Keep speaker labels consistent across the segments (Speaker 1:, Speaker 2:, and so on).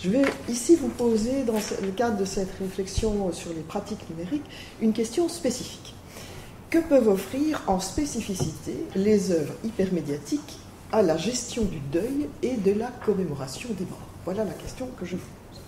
Speaker 1: Je vais ici vous poser, dans le cadre de cette réflexion sur les pratiques numériques, une question spécifique. Que peuvent offrir en spécificité les œuvres hypermédiatiques à la gestion du deuil et de la commémoration des morts? Voilà la question que je vous pose.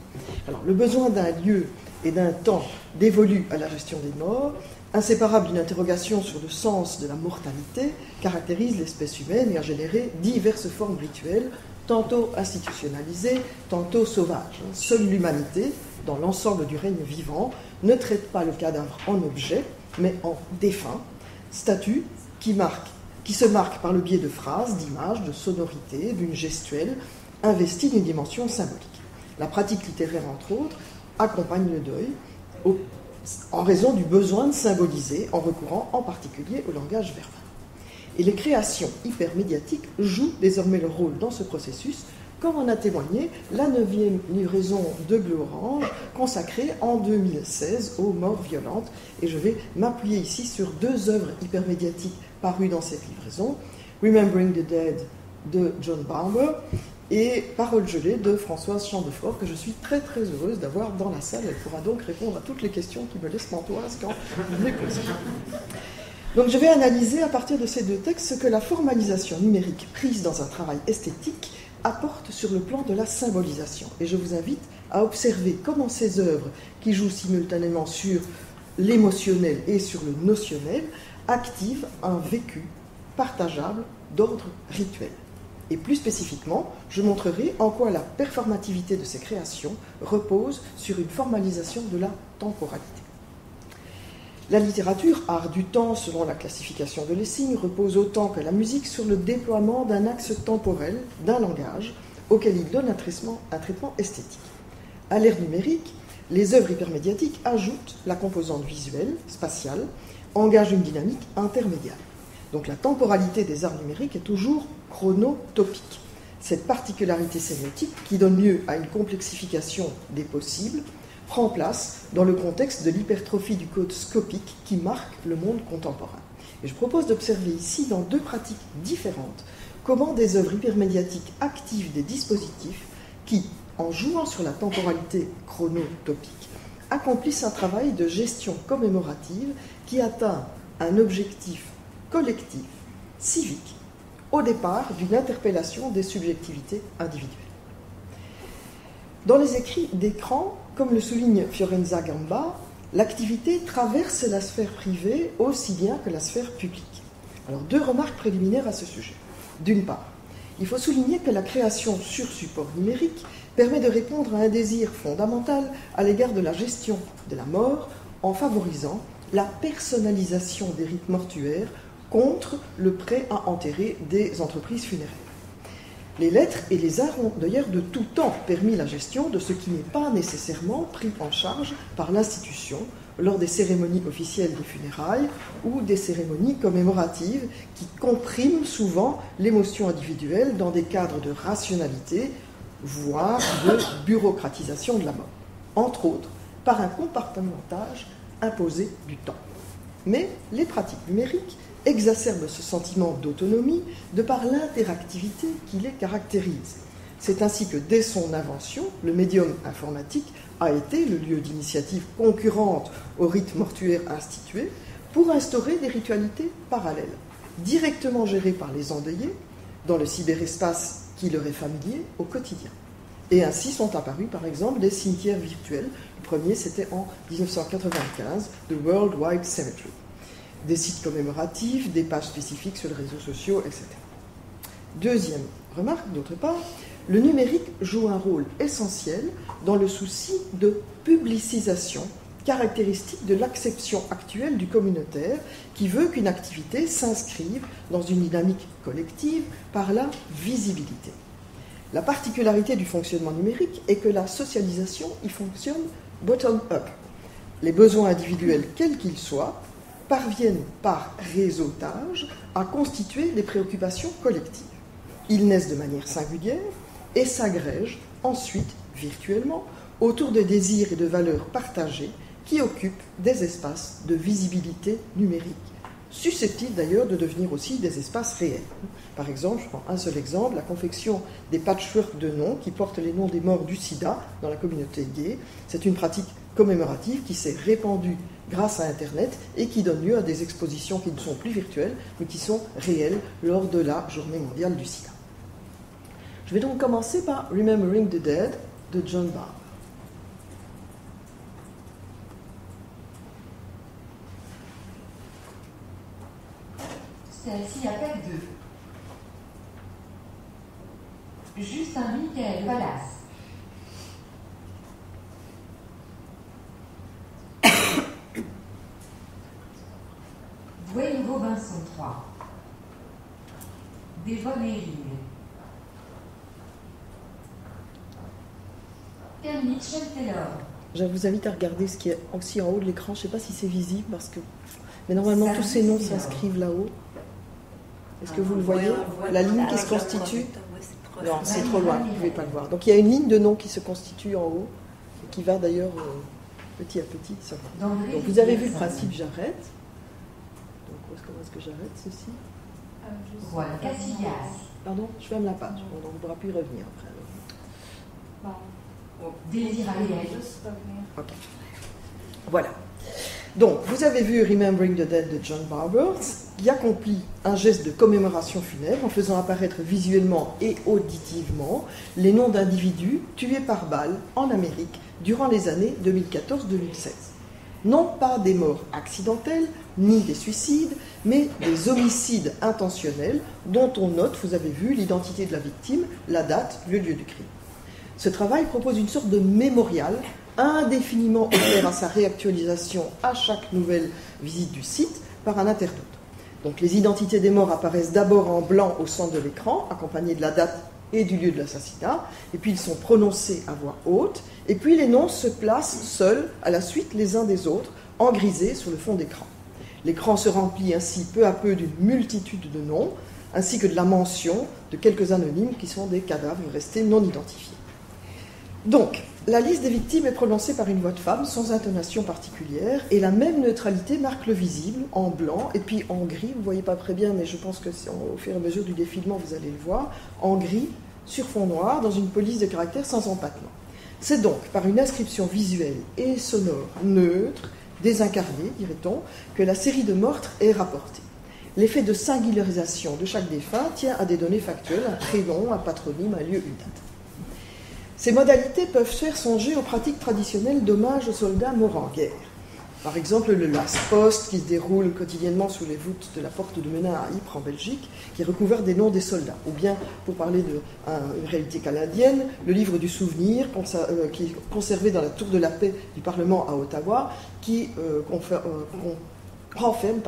Speaker 1: Alors, le besoin d'un lieu et d'un temps dévolu à la gestion des morts, inséparable d'une interrogation sur le sens de la mortalité, caractérise l'espèce humaine et a généré diverses formes rituelles, tantôt institutionnalisées, tantôt sauvages. Seule l'humanité, dans l'ensemble du règne vivant, ne traite pas le cadavre en objet, mais en défunt, statut qui se marque par le biais de phrases, d'images, de sonorités, d'une gestuelle, investie d'une dimension symbolique. La pratique littéraire, entre autres, accompagne le deuil en raison du besoin de symboliser, en recourant en particulier au langage verbal. Et les créations hypermédiatiques jouent désormais le rôle dans ce processus, comme en a témoigné la 9e livraison de Bleu Orange, consacrée en 2016 aux morts violentes. Et je vais m'appuyer ici sur 2 œuvres hypermédiatiques parues dans cette livraison, Remembering the Dead de John Barber et Paroles gelées de Françoise Chandefort, que je suis très très heureuse d'avoir dans la salle. Elle pourra donc répondre à toutes les questions qui me laissent pantoise quand vous me les posez. Donc je vais analyser à partir de ces 2 textes ce que la formalisation numérique prise dans un travail esthétique apporte sur le plan de la symbolisation. Et je vous invite à observer comment ces œuvres, qui jouent simultanément sur l'émotionnel et sur le notionnel, activent un vécu partageable d'ordre rituel. Et plus spécifiquement, je montrerai en quoi la performativité de ces créations repose sur une formalisation de la temporalité. La littérature, art du temps selon la classification de Lessing, repose autant que la musique sur le déploiement d'un axe temporel, d'un langage, auquel il donne un traitement esthétique. À l'ère numérique, les œuvres hypermédiatiques ajoutent la composante visuelle, spatiale, engagent une dynamique intermédiaire. Donc la temporalité des arts numériques est toujours chronotopique. Cette particularité sémiotique, qui donne lieu à une complexification des possibles, prend place dans le contexte de l'hypertrophie du code scopique qui marque le monde contemporain. Et je propose d'observer ici, dans 2 pratiques différentes, comment des œuvres hypermédiatiques activent des dispositifs qui, en jouant sur la temporalité chronotopique, accomplissent un travail de gestion commémorative qui atteint un objectif collectif, civique, au départ d'une interpellation des subjectivités individuelles. Dans les écrits d'écran, comme le souligne Fiorenza Gamba, l'activité traverse la sphère privée aussi bien que la sphère publique. Alors, 2 remarques préliminaires à ce sujet. D'une part, il faut souligner que la création sur support numérique permet de répondre à un désir fondamental à l'égard de la gestion de la mort en favorisant la personnalisation des rites mortuaires contre le prêt à enterrer des entreprises funéraires. Les lettres et les arts ont d'ailleurs de tout temps permis la gestion de ce qui n'est pas nécessairement pris en charge par l'institution lors des cérémonies officielles des funérailles ou des cérémonies commémoratives qui compriment souvent l'émotion individuelle dans des cadres de rationalité, voire de bureaucratisation de la mort, entre autres par un compartimentage imposé du temps. Mais les pratiques numériques exacerbe ce sentiment d'autonomie de par l'interactivité qui les caractérise. C'est ainsi que dès son invention, le médium informatique a été le lieu d'initiative concurrente au rite mortuaire institué pour instaurer des ritualités parallèles, directement gérées par les endeuillés, dans le cyberespace qui leur est familier au quotidien. Et ainsi sont apparus, par exemple, des cimetières virtuels. Le premier, c'était en 1995, The World Wide Cemetery. Des sites commémoratifs, des pages spécifiques sur les réseaux sociaux, etc. Deuxième remarque, d'autre part, le numérique joue un rôle essentiel dans le souci de publicisation caractéristique de l'acception actuelle du communautaire qui veut qu'une activité s'inscrive dans une dynamique collective par la visibilité. La particularité du fonctionnement numérique est que la socialisation y fonctionne bottom-up. Les besoins individuels, quels qu'ils soient, parviennent par réseautage à constituer des préoccupations collectives. Ils naissent de manière singulière et s'agrègent ensuite virtuellement autour de désirs et de valeurs partagées qui occupent des espaces de visibilité numérique, susceptibles d'ailleurs de devenir aussi des espaces réels. Par exemple, je prends un seul exemple, la confection des patchworks de noms qui portent les noms des morts du sida dans la communauté gay. C'est une pratique commémorative qui s'est répandue grâce à Internet et qui donne lieu à des expositions qui ne sont plus virtuelles, mais qui sont réelles lors de la Journée mondiale du sida. Je vais donc commencer par Remembering the Dead de John Barber.
Speaker 2: Celle-ci appelle deux. Justin Michael Wallace. Dwayne Robinson 3. Devon Herring. Ken Mitchell Taylor.
Speaker 1: Je vous invite à regarder ce qui est aussi en haut de l'écran. Je ne sais pas si c'est visible parce que... Mais normalement, tous ces noms s'inscrivent là-haut. Est-ce que vous le voyez? La ligne qui se constitue? Non, c'est trop loin, vous ne pouvez pas le voir. Donc il y a une ligne de noms qui se constitue en haut, et qui va d'ailleurs petit à petit. Donc vous avez vu le principe, j'arrête. Donc comment est-ce que j'arrête ceci?
Speaker 2: Voilà, Casillas.
Speaker 1: Pardon, je ferme la page, on ne pourra plus y revenir après.
Speaker 2: Désir Aliel.
Speaker 1: Ok. Voilà. Donc, vous avez vu Remembering the Dead de John Barber, qui accomplit un geste de commémoration funèbre en faisant apparaître visuellement et auditivement les noms d'individus tués par balle en Amérique durant les années 2014-2016. Non pas des morts accidentelles, ni des suicides, mais des homicides intentionnels dont on note, vous avez vu, l'identité de la victime, la date, le lieu du crime. Ce travail propose une sorte de mémorial indéfiniment offert à sa réactualisation à chaque nouvelle visite du site par un internaute. Donc les identités des morts apparaissent d'abord en blanc au centre de l'écran, accompagnées de la date et du lieu de l'assassinat, et puis ils sont prononcés à voix haute, et puis les noms se placent seuls, à la suite les uns des autres, en grisé sur le fond d'écran. L'écran se remplit ainsi peu à peu d'une multitude de noms, ainsi que de la mention de quelques anonymes qui sont des cadavres restés non identifiés. Donc, la liste des victimes est prononcée par une voix de femme sans intonation particulière et la même neutralité marque le visible en blanc et puis en gris, vous ne voyez pas très bien mais je pense que au fur et à mesure du défilement vous allez le voir, en gris sur fond noir dans une police de caractères sans empattement. C'est donc par une inscription visuelle et sonore neutre, désincarnée dirait-on, que la série de meurtres est rapportée. L'effet de singularisation de chaque défunt tient à des données factuelles, un prénom, un patronyme, un lieu, une date. Ces modalités peuvent faire songer aux pratiques traditionnelles d'hommage aux soldats morts en guerre. Par exemple, le Last Post, qui se déroule quotidiennement sous les voûtes de la porte de Menin à Ypres, en Belgique, qui recouvre des noms des soldats. Ou bien, pour parler d'une réalité canadienne, le livre du souvenir, qui est conservé dans la tour de la paix du Parlement à Ottawa, qui renferme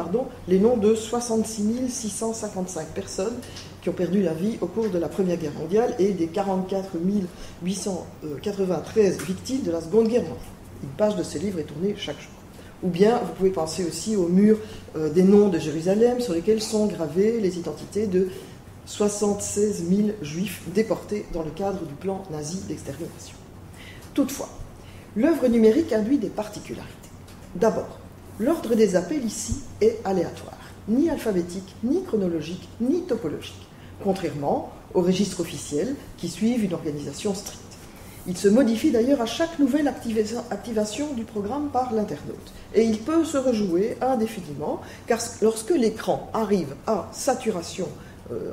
Speaker 1: les noms de 66 655 personnes qui ont perdu la vie au cours de la Première Guerre mondiale et des 44 893 victimes de la Seconde Guerre mondiale. Une page de ce livre est tournée chaque jour. Ou bien, vous pouvez penser aussi aux murs des noms de Jérusalem sur lesquels sont gravées les identités de 76 000 juifs déportés dans le cadre du plan nazi d'extermination. Toutefois, l'œuvre numérique induit des particularités. D'abord, l'ordre des appels ici est aléatoire, ni alphabétique, ni chronologique, ni topologique, contrairement aux registres officiels qui suivent une organisation stricte. Il se modifie d'ailleurs à chaque nouvelle activation du programme par l'internaute. Et il peut se rejouer indéfiniment, car lorsque l'écran arrive à saturation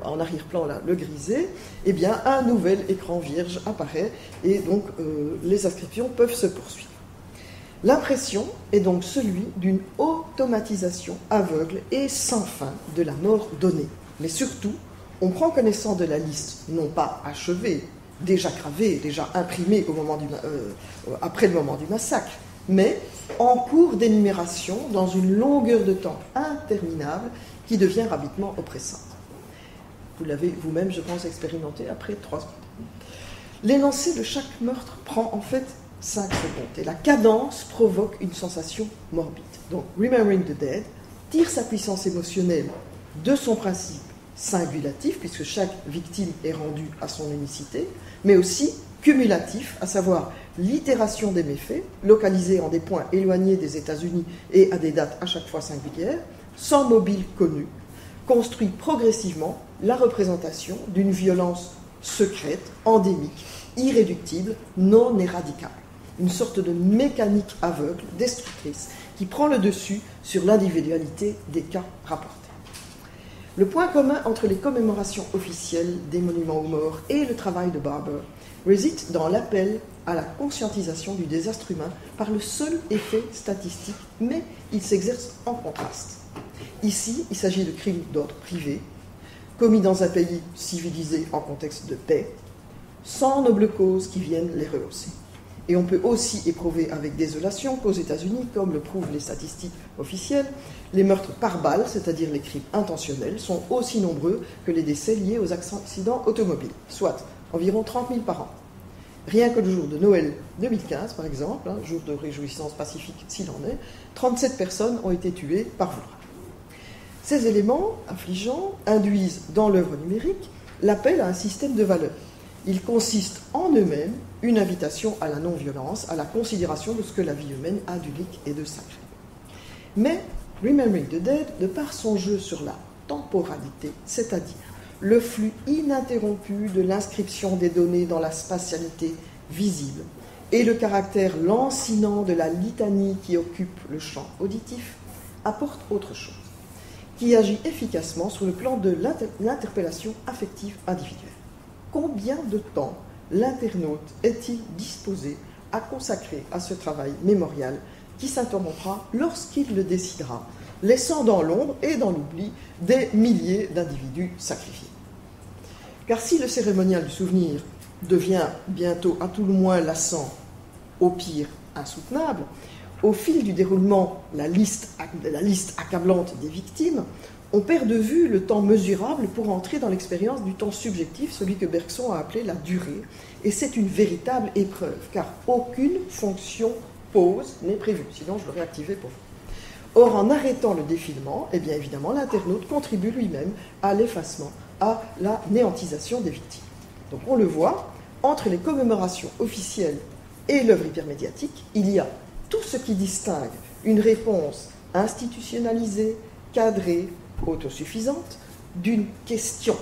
Speaker 1: en arrière-plan, là, le grisé, eh bien un nouvel écran vierge apparaît et donc les inscriptions peuvent se poursuivre. L'impression est donc celui d'une automatisation aveugle et sans fin de la mort donnée. Mais surtout, on prend connaissance de la liste, non pas achevée, déjà gravée, déjà imprimée après le moment du massacre, mais en cours d'énumération dans une longueur de temps interminable qui devient rapidement oppressante. Vous l'avez vous-même, je pense, expérimenté après 3 secondes. L'énoncé de chaque meurtre prend en fait 5 secondes et la cadence provoque une sensation morbide. Donc, Remembering the Dead tire sa puissance émotionnelle de son principe singulatif, puisque chaque victime est rendue à son unicité, mais aussi cumulatif, à savoir l'itération des méfaits, localisés en des points éloignés des États-Unis et à des dates à chaque fois singulières, sans mobile connu, construit progressivement la représentation d'une violence secrète, endémique, irréductible, non éradicable. Une sorte de mécanique aveugle, destructrice, qui prend le dessus sur l'individualité des cas rapportés. Le point commun entre les commémorations officielles des monuments aux morts et le travail de Barber réside dans l'appel à la conscientisation du désastre humain par le seul effet statistique, mais il s'exerce en contraste. Ici, il s'agit de crimes d'ordre privé, commis dans un pays civilisé en contexte de paix, sans noble cause qui vienne les rehausser. Et on peut aussi éprouver avec désolation qu'aux États-Unis, comme le prouvent les statistiques officielles, les meurtres par balle, c'est-à-dire les crimes intentionnels, sont aussi nombreux que les décès liés aux accidents automobiles, soit environ 30 000 par an. Rien que le jour de Noël 2015, par exemple, jour de réjouissance pacifique s'il en est, 37 personnes ont été tuées par vouloir. Ces éléments affligeants induisent dans l'œuvre numérique l'appel à un système de valeurs. Ils consistent en eux-mêmes une invitation à la non-violence, à la considération de ce que la vie humaine a d'unique et de sacré. Mais Remembering the Dead, de par son jeu sur la temporalité, c'est-à-dire le flux ininterrompu de l'inscription des données dans la spatialité visible et le caractère lancinant de la litanie qui occupe le champ auditif, apporte autre chose, qui agit efficacement sur le plan de l'interpellation affective individuelle. Combien de temps l'internaute est-il disposé à consacrer à ce travail mémorial qui s'interrompra lorsqu'il le décidera, laissant dans l'ombre et dans l'oubli des milliers d'individus sacrifiés? Car si le cérémonial du souvenir devient bientôt à tout le moins lassant, au pire insoutenable, au fil du déroulement de la liste accablante des victimes, on perd de vue le temps mesurable pour entrer dans l'expérience du temps subjectif, celui que Bergson a appelé la durée. Et c'est une véritable épreuve, car aucune fonction pause n'est prévue, sinon je l'aurais activé pour vous. Or, en arrêtant le défilement, eh bien évidemment, l'internaute contribue lui-même à l'effacement, à la néantisation des victimes. Donc on le voit, entre les commémorations officielles et l'œuvre hypermédiatique, il y a tout ce qui distingue une réponse institutionnalisée, cadrée, autosuffisante, d'une question,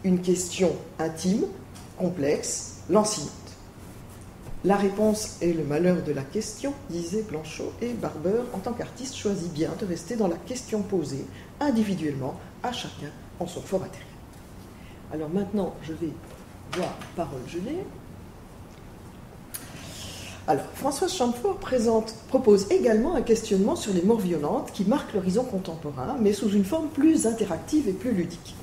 Speaker 1: une question intime, complexe, lancinante. La réponse est le malheur de la question, disait Blanchot, et Barber, en tant qu'artiste, choisit bien de rester dans la question posée, individuellement, à chacun en son fort intérieur. Alors maintenant, je vais voir Parole gelée. Alors, Françoise Champfort propose également un questionnement sur les morts violentes qui marquent l'horizon contemporain, mais sous une forme plus interactive et plus ludique.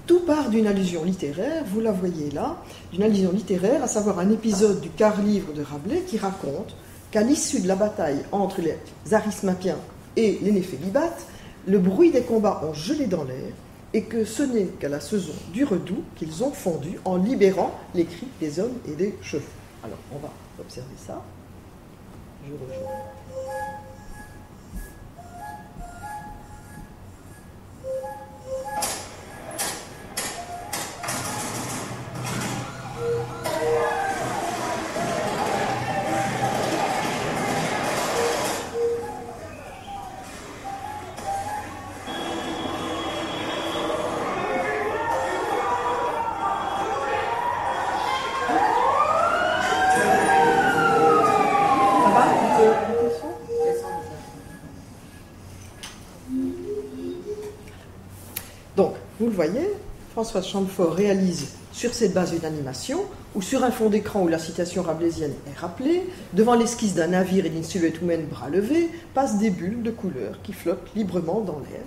Speaker 1: Tout part d'une allusion littéraire, vous la voyez là, d'une allusion littéraire, à savoir un épisode du quart-livre de Rabelais qui raconte qu'à l'issue de la bataille entre les Arismapiens et les Néphélibates, le bruit des combats ont gelé dans l'air et que ce n'est qu'à la saison du redout qu'ils ont fondu en libérant les cris des hommes et des chevaux. Alors, on va observer ça. Je rejoins. Donc, vous le voyez, Françoise Champfort réalise sur cette base une animation, ou sur un fond d'écran où la citation rabelaisienne est rappelée, devant l'esquisse d'un navire et d'une silhouette humaine bras levés, passent des bulles de couleurs qui flottent librement dans l'air,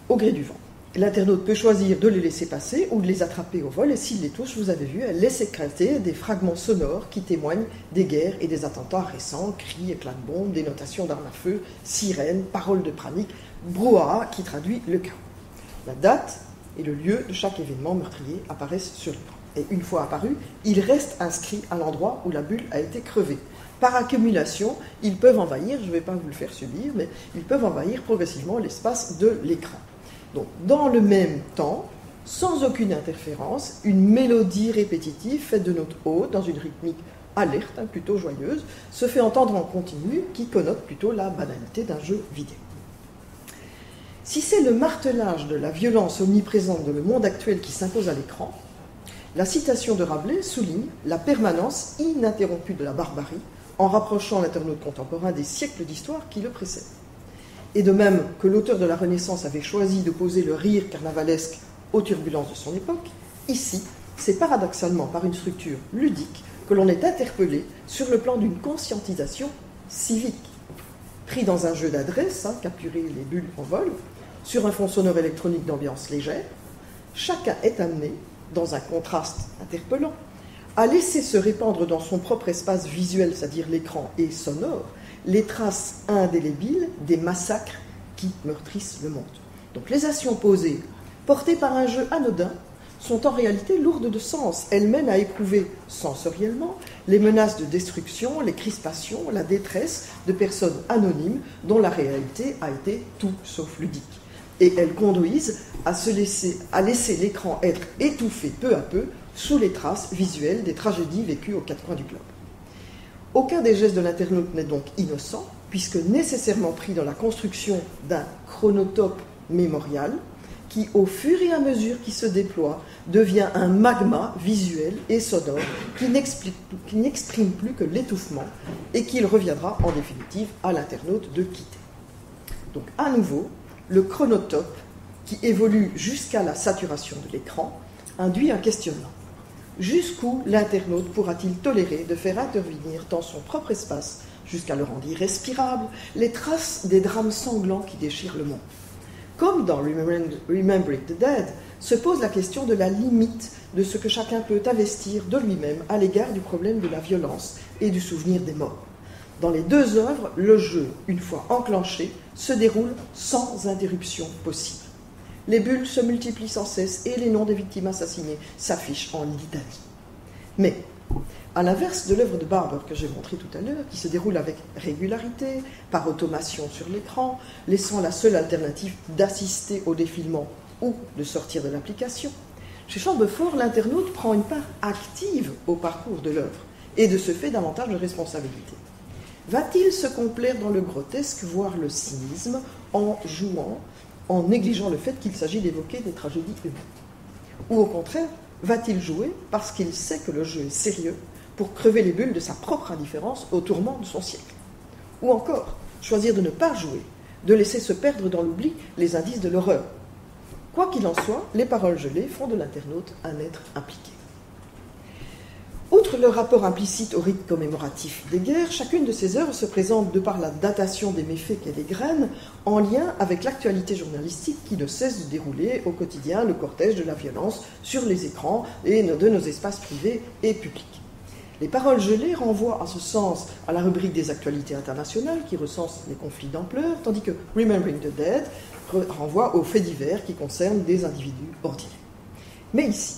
Speaker 1: au gré du vent. L'internaute peut choisir de les laisser passer ou de les attraper au vol, et s'il les touche, vous avez vu, elle laisse éclater des fragments sonores qui témoignent des guerres et des attentats récents, cris, éclats de bombes, dénotations d'armes à feu, sirènes, paroles de panique, brouhaha qui traduit le chaos. La date et le lieu de chaque événement meurtrier apparaissent sur l'écran. Et une fois apparu, ils restent inscrits à l'endroit où la bulle a été crevée. Par accumulation, ils peuvent envahir, je ne vais pas vous le faire subir, mais ils peuvent envahir progressivement l'espace de l'écran. Donc, dans le même temps, sans aucune interférence, une mélodie répétitive faite de notes hautes, dans une rythmique alerte, plutôt joyeuse, se fait entendre en continu, qui connote plutôt la banalité d'un jeu vidéo. Si c'est le martelage de la violence omniprésente dans le monde actuel qui s'impose à l'écran, la citation de Rabelais souligne la permanence ininterrompue de la barbarie en rapprochant l'internaute contemporain des siècles d'histoire qui le précèdent. Et de même que l'auteur de la Renaissance avait choisi d'opposer le rire carnavalesque aux turbulences de son époque, ici, c'est paradoxalement par une structure ludique que l'on est interpellé sur le plan d'une conscientisation civique. Pris dans un jeu d'adresse, capturer les bulles en vol, sur un fond sonore électronique d'ambiance légère, chacun est amené, dans un contraste interpellant, à laisser se répandre dans son propre espace visuel, c'est-à-dire l'écran et sonore, les traces indélébiles des massacres qui meurtrissent le monde. Donc les actions posées, portées par un jeu anodin, sont en réalité lourdes de sens. Elles mènent à éprouver sensoriellement les menaces de destruction, les crispations, la détresse de personnes anonymes dont la réalité a été tout sauf ludique. Et elles conduisent à laisser l'écran être étouffé peu à peu sous les traces visuelles des tragédies vécues aux quatre coins du globe. Aucun des gestes de l'internaute n'est donc innocent, puisque nécessairement pris dans la construction d'un chronotope mémorial, qui, au fur et à mesure qu'il se déploie, devient un magma visuel et sonore qui n'exprime plus que l'étouffement et qu'il reviendra en définitive à l'internaute de quitter. Donc à nouveau, le chronotope, qui évolue jusqu'à la saturation de l'écran, induit un questionnement. Jusqu'où l'internaute pourra-t-il tolérer de faire intervenir dans son propre espace, jusqu'à le rendre irrespirable, les traces des drames sanglants qui déchirent le monde? Comme dans Remembering the Dead, se pose la question de la limite de ce que chacun peut investir de lui-même à l'égard du problème de la violence et du souvenir des morts. Dans les deux œuvres, le jeu, une fois enclenché, se déroule sans interruption possible. Les bulles se multiplient sans cesse et les noms des victimes assassinées s'affichent en litanie. Mais, à l'inverse de l'œuvre de Barber que j'ai montrée tout à l'heure, qui se déroule avec régularité, par automation sur l'écran, laissant la seule alternative d'assister au défilement ou de sortir de l'application, chez Chambefort, l'internaute prend une part active au parcours de l'œuvre et de ce fait davantage de responsabilité. Va-t-il se complaire dans le grotesque, voire le cynisme, en jouant, en négligeant le fait qu'il s'agit d'évoquer des tragédies humaines? Ou au contraire, va-t-il jouer parce qu'il sait que le jeu est sérieux pour crever les bulles de sa propre indifférence au tourment de son siècle? Ou encore, choisir de ne pas jouer, de laisser se perdre dans l'oubli les indices de l'horreur? Quoi qu'il en soit, les paroles gelées font de l'internaute un être impliqué. Outre le rapport implicite au rite commémoratif des guerres, chacune de ces œuvres se présente, de par la datation des méfaits qu'elle égrène, en lien avec l'actualité journalistique qui ne cesse de dérouler au quotidien le cortège de la violence sur les écrans et de nos espaces privés et publics. Les paroles gelées renvoient à ce sens à la rubrique des actualités internationales qui recense les conflits d'ampleur, tandis que Remembering the Dead renvoie aux faits divers qui concernent des individus ordinaires. Mais ici,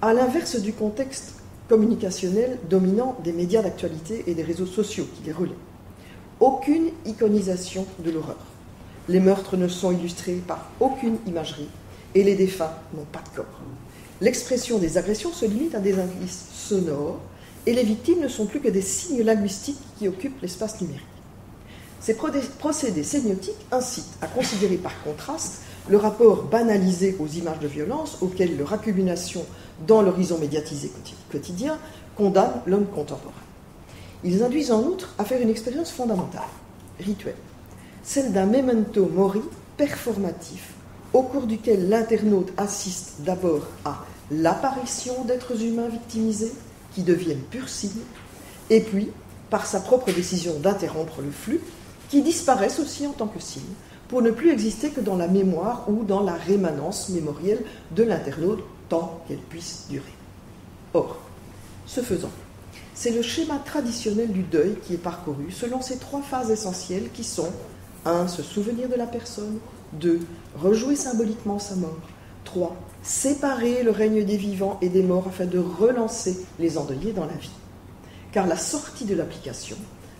Speaker 1: à l'inverse du contexte communicationnel dominant des médias d'actualité et des réseaux sociaux qui les relaient, aucune iconisation de l'horreur. Les meurtres ne sont illustrés par aucune imagerie et les défunts n'ont pas de corps. L'expression des agressions se limite à des indices sonores et les victimes ne sont plus que des signes linguistiques qui occupent l'espace numérique. Ces procédés sémiotiques incitent à considérer par contraste le rapport banalisé aux images de violence auquel leur accumulation dans l'horizon médiatisé quotidien condamne l'homme contemporain. Ils induisent en outre à faire une expérience fondamentale, rituelle, celle d'un memento mori performatif, au cours duquel l'internaute assiste d'abord à l'apparition d'êtres humains victimisés qui deviennent purs signes, et puis, par sa propre décision d'interrompre le flux, qui disparaissent aussi en tant que signes, pour ne plus exister que dans la mémoire ou dans la rémanence mémorielle de l'internaute, tant qu'elle puisse durer. Or, ce faisant, c'est le schéma traditionnel du deuil qui est parcouru selon ces trois phases essentielles qui sont 1. Se souvenir de la personne, 2. Rejouer symboliquement sa mort, 3. Séparer le règne des vivants et des morts afin de relancer les endeuillés dans la vie. Car la sortie de l'application,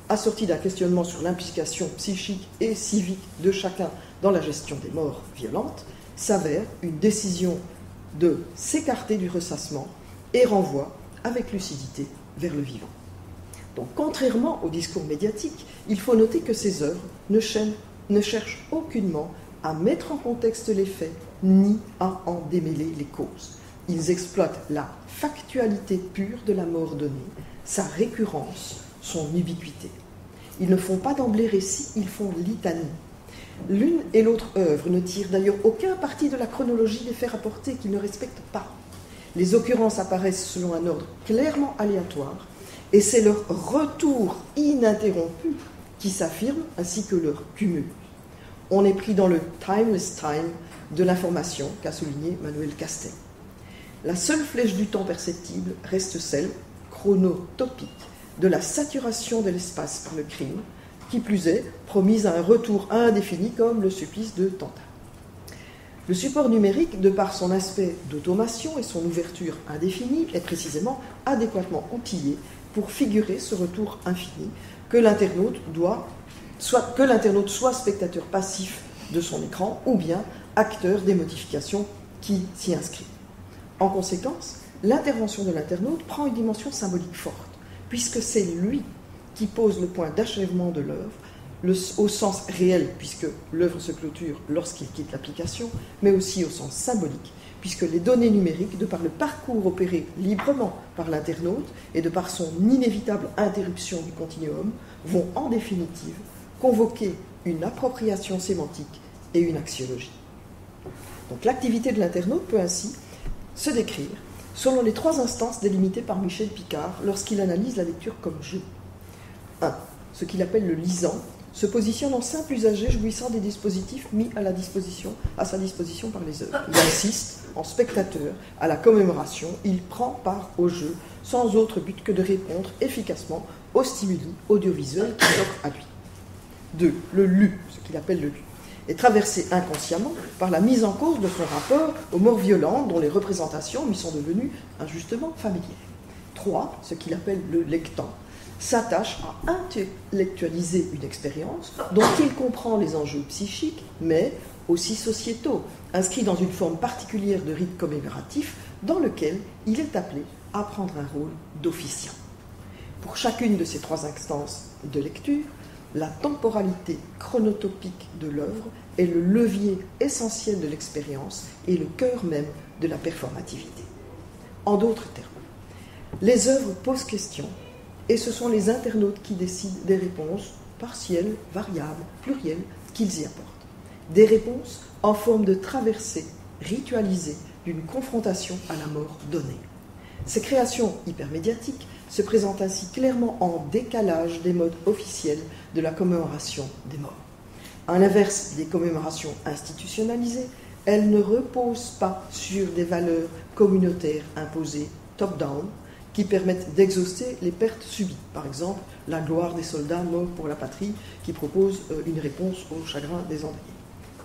Speaker 1: assortie d'un questionnement sur l'implication psychique et civique de chacun dans la gestion des morts violentes, s'avère une décision de s'écarter du ressassement et renvoie avec lucidité vers le vivant. Donc, contrairement au discours médiatique, il faut noter que ces œuvres ne cherchent aucunement à mettre en contexte les faits, ni à en démêler les causes. Ils exploitent la factualité pure de la mort donnée, sa récurrence, son ubiquité. Ils ne font pas d'emblée récit, ils font litanie. L'une et l'autre œuvre ne tirent d'ailleurs aucun parti de la chronologie des faits rapportés qu'ils ne respectent pas. Les occurrences apparaissent selon un ordre clairement aléatoire, et c'est leur retour ininterrompu qui s'affirme, ainsi que leur cumul. On est pris dans le timeless time de l'information qu'a souligné Manuel Castel. La seule flèche du temps perceptible reste celle, chronotopique, de la saturation de l'espace par le crime, qui plus est promise à un retour indéfini comme le supplice de Tantale. Le support numérique, de par son aspect d'automation et son ouverture indéfinie, est précisément adéquatement outillé pour figurer ce retour infini que l'internaute soit spectateur passif de son écran ou bien acteur des modifications qui s'y inscrivent. En conséquence, l'intervention de l'internaute prend une dimension symbolique forte, puisque c'est lui qui pose le point d'achèvement de l'œuvre, au sens réel, puisque l'œuvre se clôture lorsqu'il quitte l'application, mais aussi au sens symbolique, puisque les données numériques, de par le parcours opéré librement par l'internaute et de par son inévitable interruption du continuum, vont en définitive convoquer une appropriation sémantique et une axiologie. Donc l'activité de l'internaute peut ainsi se décrire selon les trois instances délimitées par Michel Picard lorsqu'il analyse la lecture comme jeu. 1. Ce qu'il appelle le lisant se positionne en simple usager jouissant des dispositifs mis à sa disposition par les œuvres. Il assiste en spectateur à la commémoration, il prend part au jeu sans autre but que de répondre efficacement aux stimuli audiovisuels qui s'offrent à lui. 2. Le lu, ce qu'il appelle le lu, est traversé inconsciemment par la mise en cause de son rapport aux morts violentes dont les représentations lui sont devenues injustement familières. 3. Ce qu'il appelle le lectant s'attache à intellectualiser une expérience dont il comprend les enjeux psychiques, mais aussi sociétaux, inscrits dans une forme particulière de rite commémoratif dans lequel il est appelé à prendre un rôle d'officiant. Pour chacune de ces trois instances de lecture, la temporalité chronotopique de l'œuvre est le levier essentiel de l'expérience et le cœur même de la performativité. En d'autres termes, les œuvres posent question et ce sont les internautes qui décident des réponses partielles, variables, plurielles qu'ils y apportent. Des réponses en forme de traversée ritualisée d'une confrontation à la mort donnée. Ces créations hypermédiatiques se présentent ainsi clairement en décalage des modes officiels de la commémoration des morts. À l'inverse des commémorations institutionnalisées, elles ne reposent pas sur des valeurs communautaires imposées top-down qui permettent d'exhauster les pertes subies. Par exemple, la gloire des soldats morts pour la patrie qui propose une réponse au chagrin des endeuillés.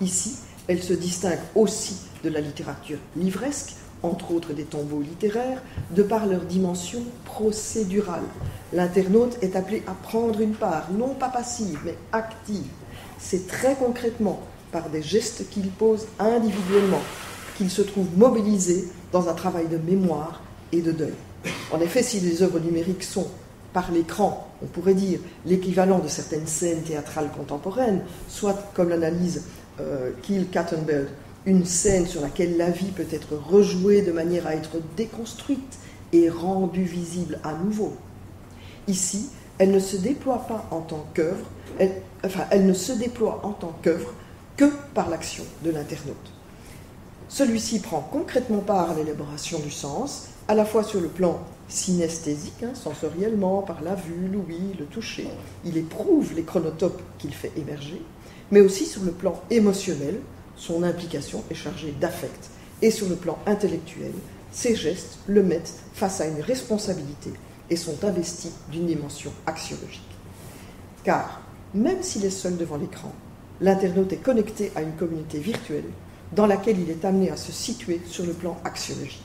Speaker 1: Ici, elles se distinguent aussi de la littérature livresque, entre autres des tombeaux littéraires, de par leur dimension procédurale. L'internaute est appelé à prendre une part, non pas passive, mais active. C'est très concrètement par des gestes qu'il pose individuellement qu'il se trouve mobilisé dans un travail de mémoire et de deuil. En effet, si les œuvres numériques sont, par l'écran, on pourrait dire, l'équivalent de certaines scènes théâtrales contemporaines, soit, comme l'analyse Kiel Kattenberg, une scène sur laquelle la vie peut être rejouée de manière à être déconstruite et rendue visible à nouveau. Ici, elle ne se déploie pas en tant qu'œuvre, elle ne se déploie en tant qu'œuvre que par l'action de l'internaute. Celui-ci prend concrètement part à l'élaboration du sens, à la fois sur le plan synesthésique, sensoriellement, par la vue, l'ouïe, le toucher. Il éprouve les chronotopes qu'il fait émerger, mais aussi sur le plan émotionnel, son implication est chargée d'affect. Et sur le plan intellectuel, ses gestes le mettent face à une responsabilité et sont investis d'une dimension axiologique. Car, même s'il est seul devant l'écran, l'internaute est connecté à une communauté virtuelle dans laquelle il est amené à se situer sur le plan axiologique.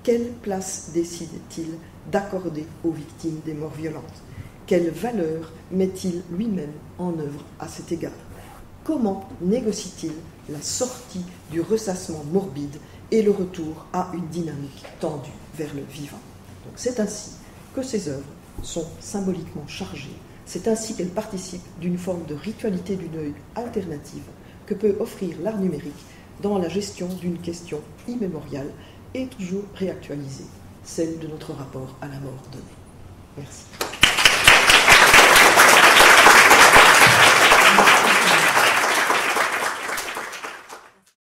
Speaker 1: Quelle place décide-t-il d'accorder aux victimes des morts violentes? Quelle valeur met-il lui-même en œuvre à cet égard? Comment négocie-t-il la sortie du ressassement morbide et le retour à une dynamique tendue vers le vivant? Donc c'est ainsi que ces œuvres sont symboliquement chargées. C'est ainsi qu'elles participent d'une forme de ritualité du deuil alternative que peut offrir l'art numérique dans la gestion d'une question immémoriale et toujours réactualisée, celle de notre rapport à la mort donnée. Merci.